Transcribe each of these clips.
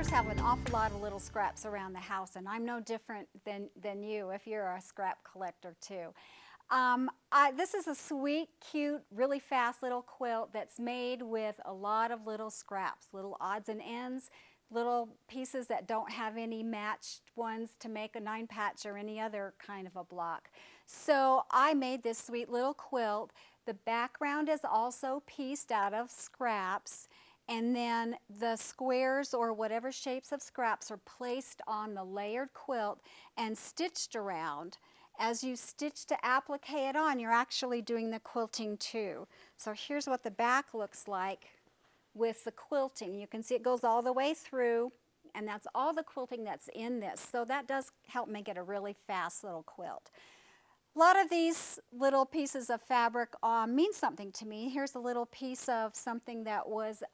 quilters have an awful lot of little scraps around the house, and I'm no different than you if you're a scrap collector too. This is a sweet, cute, really fast little quilt that's made with a lot of little scraps, little odds and ends, little pieces that don't have any matched ones to make a 9-patch or any other kind of a block. So I made this sweet little quilt. The background is also pieced out of scraps, and then the squares or whatever shapes of scraps are placed on the layered quilt and stitched around. As you stitch to applique it on, you're actually doing the quilting too. So here's what the back looks like with the quilting. You can see it goes all the way through, and that's all the quilting that's in this. So that does help make it a really fast little quilt. A lot of these little pieces of fabric mean something to me. Here's a little piece of something that was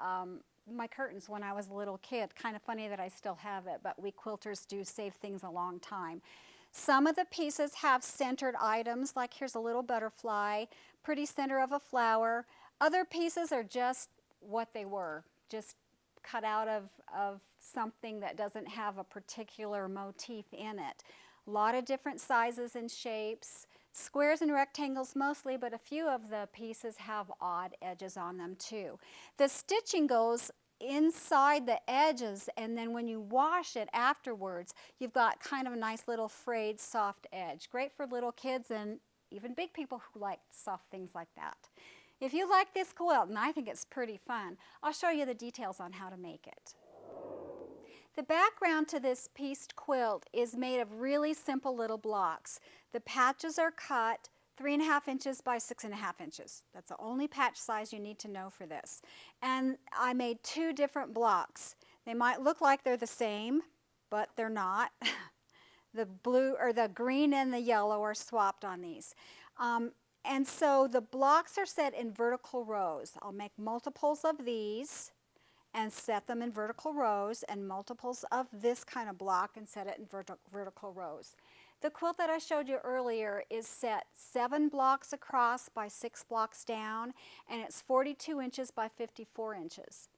my curtains when I was a little kid. Kind of funny that I still have it, but we quilters do save things a long time. Some of the pieces have centered items, like here's a little butterfly, pretty center of a flower. Other pieces are just what they were, just cut out of something that doesn't have a particular motif in it. A lot of different sizes and shapes, squares and rectangles mostly, but a few of the pieces have odd edges on them too. The stitching goes inside the edges, and then when you wash it afterwards, you've got kind of a nice little frayed soft edge. Great for little kids and even big people who like soft things like that. If you like this quilt, and I think it's pretty fun, I'll show you the details on how to make it. The background to this pieced quilt is made of really simple little blocks. The patches are cut 3.5 inches by 6.5 inches. That's the only patch size you need to know for this. And I made 2 different blocks. They might look like they're the same, but they're not. The blue or the green and the yellow are swapped on these. And so the blocks are set in vertical rows. I'll make multiples of these and set them in vertical rows, and multiples of this kind of block and set it in vertical rows. The quilt that I showed you earlier is set 7 blocks across by 6 blocks down, and it's 42 inches by 54 inches.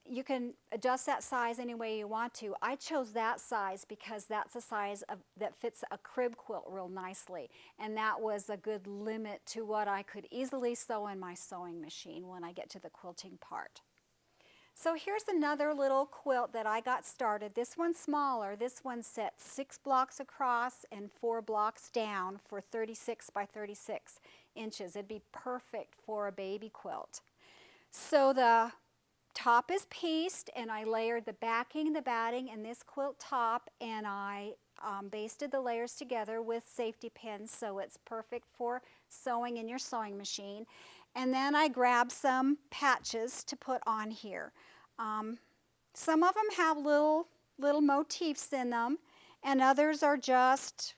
You can adjust that size any way you want to. I chose that size because that's a size that fits a crib quilt real nicely, and that was a good limit to what I could easily sew in my sewing machine when I get to the quilting part. So here's another little quilt that I got started. This one's smaller. This one's set 6 blocks across and 4 blocks down for 36 by 36 inches. It'd be perfect for a baby quilt. So the top is pieced, and I layered the backing, the batting, and this quilt top, and I basted the layers together with safety pins, so it's perfect for sewing in your sewing machine. And then I grabbed some patches to put on here. Some of them have little motifs in them, and others are just,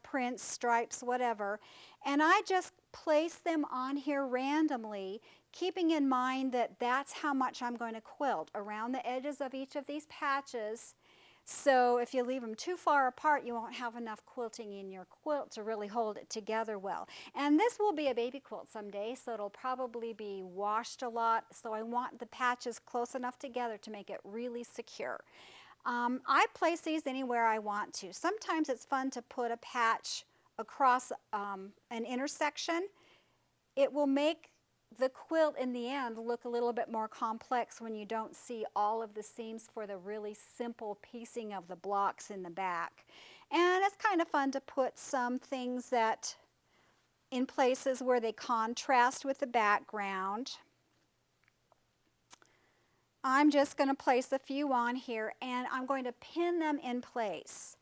prints, stripes, whatever. And I just place them on here randomly, keeping in mind that that's how much I'm going to quilt around the edges of each of these patches. So if you leave them too far apart, you won't have enough quilting in your quilt to really hold it together well. And this will be a baby quilt someday, so it'll probably be washed a lot. So I want the patches close enough together to make it really secure. I place these anywhere I want to. Sometimes it's fun to put a patch across an intersection. It will make the quilt in the end look a little bit more complex when you don't see all of the seams for the really simple piecing of the blocks in the back. And it's kind of fun to put some things that in places where they contrast with the background. I'm just going to place a few on here, and I'm going to pin them in place.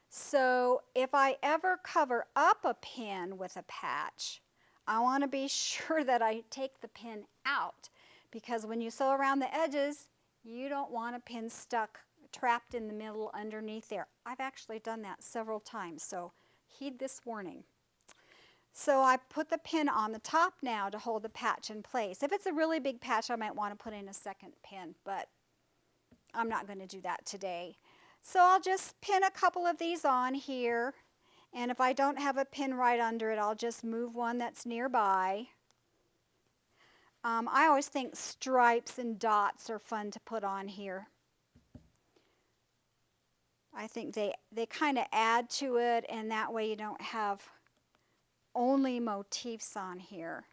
So if I ever cover up a pin with a patch, I want to be sure that I take the pin out, because when you sew around the edges, you don't want a pin stuck, trapped in the middle underneath there. I've actually done that several times, so heed this warning. So I put the pin on the top now to hold the patch in place. If it's a really big patch, I might want to put in a second pin, but I'm not going to do that today. So I'll just pin a couple of these on here. And if I don't have a pin right under it, I'll just move one that's nearby. I always think stripes and dots are fun to put on here. I think they kind of add to it, and that way you don't have only motifs on here.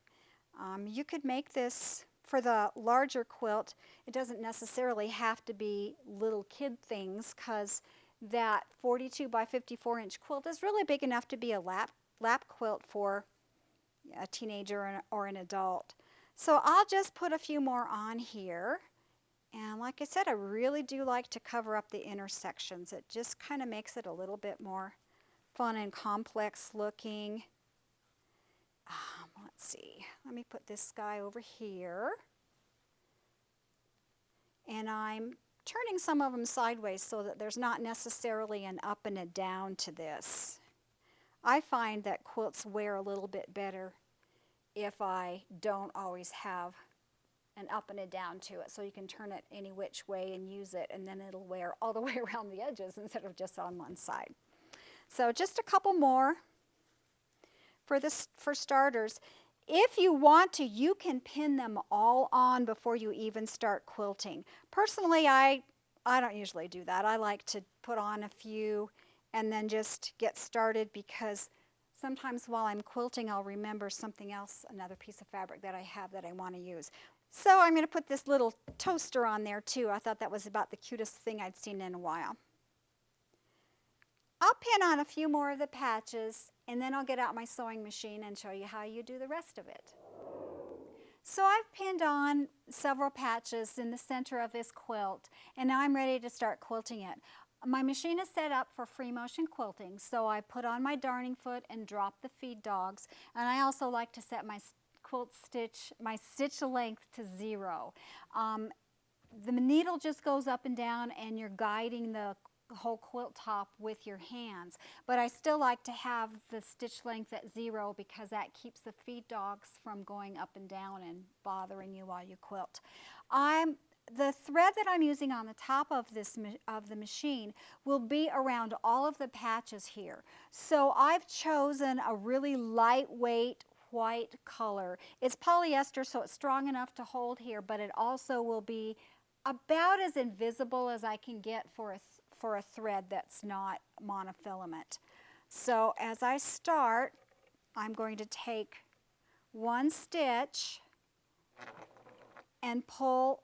You could make this for the larger quilt. It doesn't necessarily have to be little kid things, because that 42 by 54 inch quilt is really big enough to be a lap quilt for a teenager or an adult. So I'll just put a few more on here. And like I said, I really do like to cover up the intersections. It just kind of makes it a little bit more fun and complex looking. Let's see, let me put this guy over here. And I'm turning some of them sideways so that there's not necessarily an up and a down to this. I find that quilts wear a little bit better if I don't always have an up and a down to it, so you can turn it any which way and use it, and then it'll wear all the way around the edges instead of just on one side. So just a couple more for starters. If you want to, you can pin them all on before you even start quilting. Personally, I don't usually do that. I like to put on a few and then just get started, because sometimes while I'm quilting I'll remember something else, another piece of fabric that I have that I want to use. So I'm going to put this little toaster on there too. I thought that was about the cutest thing I'd seen in a while. I'll pin on a few more of the patches, and then I'll get out my sewing machine and show you how you do the rest of it. So I've pinned on several patches in the center of this quilt, and now I'm ready to start quilting it. My machine is set up for free motion quilting, so I put on my darning foot and drop the feed dogs, and I also like to set my my stitch length to 0. The needle just goes up and down, and you're guiding the whole quilt top with your hands, but I still like to have the stitch length at 0, because that keeps the feed dogs from going up and down and bothering you while you quilt. The thread that I'm using on the top of the machine will be around all of the patches here. So I've chosen a really lightweight white color. It's polyester, so it's strong enough to hold here, but it also will be about as invisible as I can get for a thread that's not monofilament. So as I start, I'm going to take one stitch and pull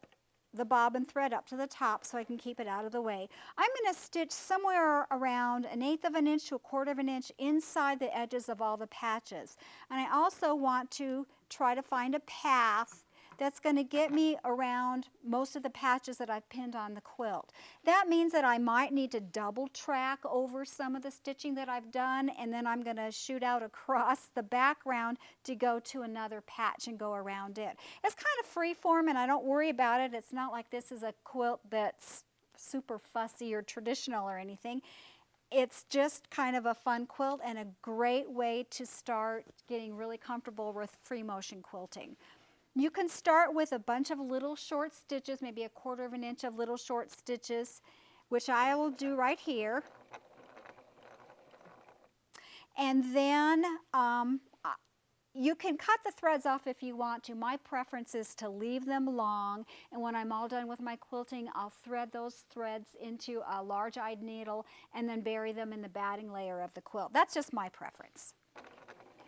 the bobbin thread up to the top so I can keep it out of the way. I'm going to stitch somewhere around 1/8 of an inch to 1/4 of an inch inside the edges of all the patches. And I also want to try to find a path that's going to get me around most of the patches that I've pinned on the quilt. That means that I might need to double track over some of the stitching that I've done, and then I'm going to shoot out across the background to go to another patch and go around it. It's kind of free form, and I don't worry about it. It's not like this is a quilt that's super fussy or traditional or anything. It's just kind of a fun quilt and a great way to start getting really comfortable with free motion quilting. You can start with a bunch of little short stitches, maybe 1/4 of an inch of little short stitches, which I will do right here. And then you can cut the threads off if you want to. My preference is to leave them long, and when I'm all done with my quilting, I'll thread those threads into a large-eyed needle and then bury them in the batting layer of the quilt. That's just my preference.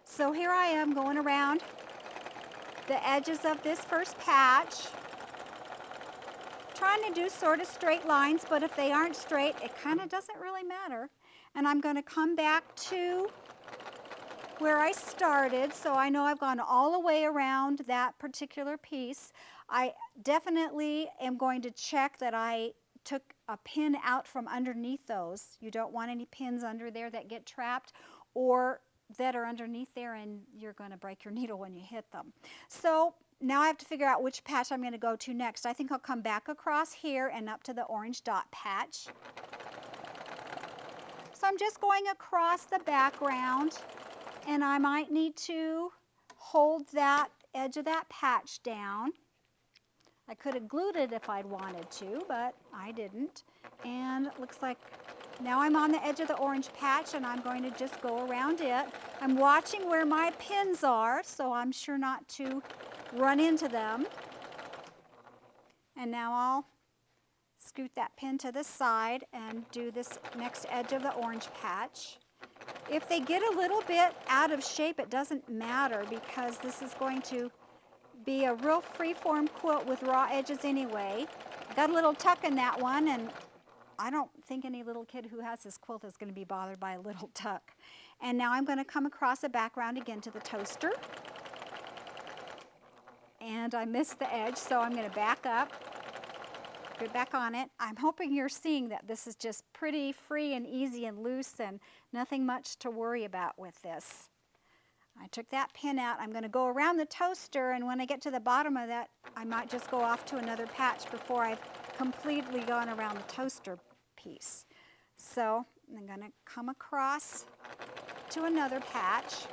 So here I am going around the edges of this first patch, trying to do sort of straight lines, but if they aren't straight, it kind of doesn't really matter. And I'm going to come back to where I started, so I know I've gone all the way around that particular piece. I definitely am going to check that I took a pin out from underneath those. You don't want any pins under there that get trapped or that are underneath there, and you're going to break your needle when you hit them. So now I have to figure out which patch I'm going to go to next. I think I'll come back across here and up to the orange dot patch. So I'm just going across the background, and I might need to hold that edge of that patch down. I could have glued it if I'd wanted to, but I didn't. And it looks like now I'm on the edge of the orange patch, and I'm going to just go around it. I'm watching where my pins are, so I'm sure not to run into them. And now I'll scoot that pin to the side and do this next edge of the orange patch. If they get a little bit out of shape, it doesn't matter because this is going to be a real free-form quilt with raw edges anyway. Got a little tuck in that one, and I don't think any little kid who has this quilt is going to be bothered by a little tuck. And now I'm going to come across the background again to the toaster. And I missed the edge, so I'm going to back up, get back on it. I'm hoping you're seeing that this is just pretty free and easy and loose and nothing much to worry about with this. I took that pin out. I'm going to go around the toaster, and when I get to the bottom of that, I might just go off to another patch before I've completely gone around the toaster piece. So I'm going to come across to another patch.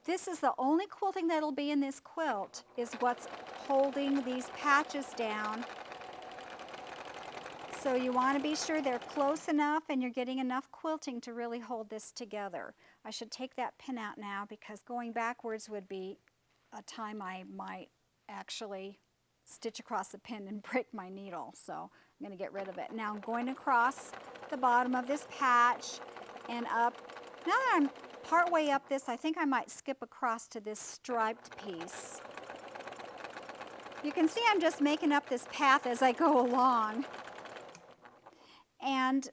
This is the only quilting that'll be in this quilt is what's holding these patches down. So you want to be sure they're close enough and you're getting enough quilting to really hold this together. I should take that pin out now because going backwards would be a time I might actually stitch across the pin and break my needle. So I'm going to get rid of it. Now I'm going across the bottom of this patch and up. Now that I'm partway up this, I think I might skip across to this striped piece. You can see I'm just making up this path as I go along. And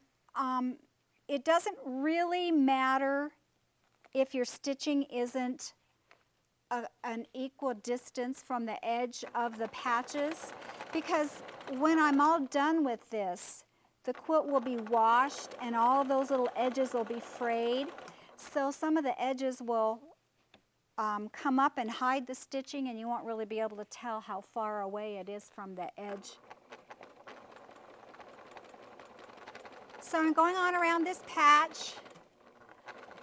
it doesn't really matter if your stitching isn't an equal distance from the edge of the patches, because when I'm all done with this, the quilt will be washed and all those little edges will be frayed. So some of the edges will come up and hide the stitching, and you won't really be able to tell how far away it is from the edge. So I'm going on around this patch,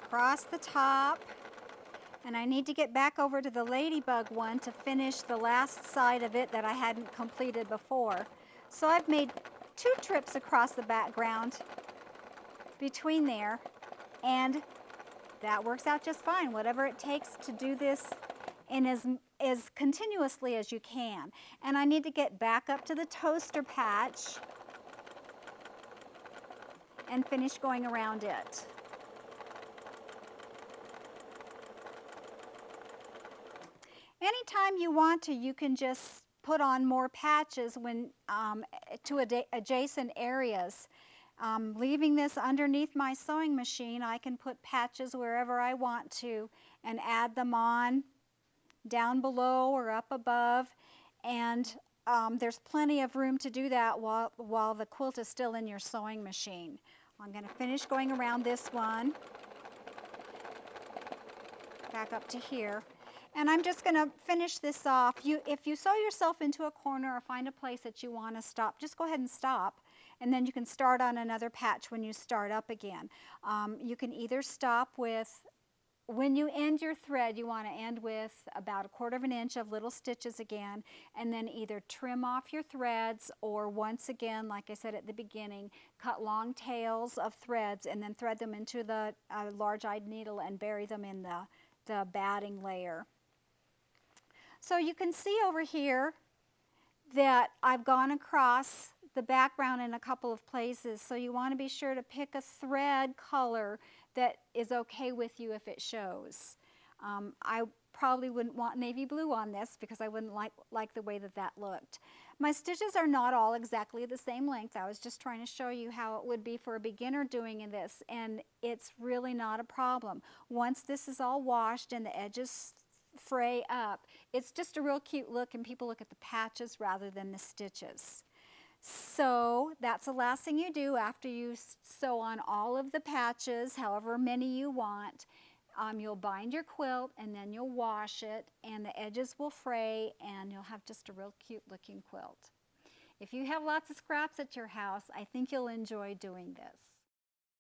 across the top, and I need to get back over to the ladybug one to finish the last side of it that I hadn't completed before. So I've made 2 trips across the background between there, and that works out just fine. Whatever it takes to do this in as continuously as you can. And I need to get back up to the toaster patch and finish going around it. Anytime you want to, you can just put on more patches when to adjacent areas. Leaving this underneath my sewing machine, I can put patches wherever I want to and add them on down below or up above, and there's plenty of room to do that while the quilt is still in your sewing machine. I'm going to finish going around this one, back up to here. And I'm just going to finish this off. If you sew yourself into a corner or find a place that you want to stop, just go ahead and stop. And then you can start on another patch when you start up again. You can either stop with, when you end your thread, you want to end with about 1/4 inch of little stitches again, and then either trim off your threads or once again, like I said at the beginning, cut long tails of threads and then thread them into the large-eyed needle and bury them in the batting layer. So you can see over here that I've gone across the background in a couple of places, so you want to be sure to pick a thread color that is okay with you if it shows. I probably wouldn't want navy blue on this because I wouldn't like the way that looked. My stitches are not all exactly the same length. I was just trying to show you how it would be for a beginner doing this, and it's really not a problem. Once this is all washed and the edges fray up, it's just a real cute look, and people look at the patches rather than the stitches. So that's the last thing you do after you sew on all of the patches, however many you want. You'll bind your quilt and then you'll wash it, and the edges will fray and you'll have just a real cute looking quilt. If you have lots of scraps at your house, I think you'll enjoy doing this.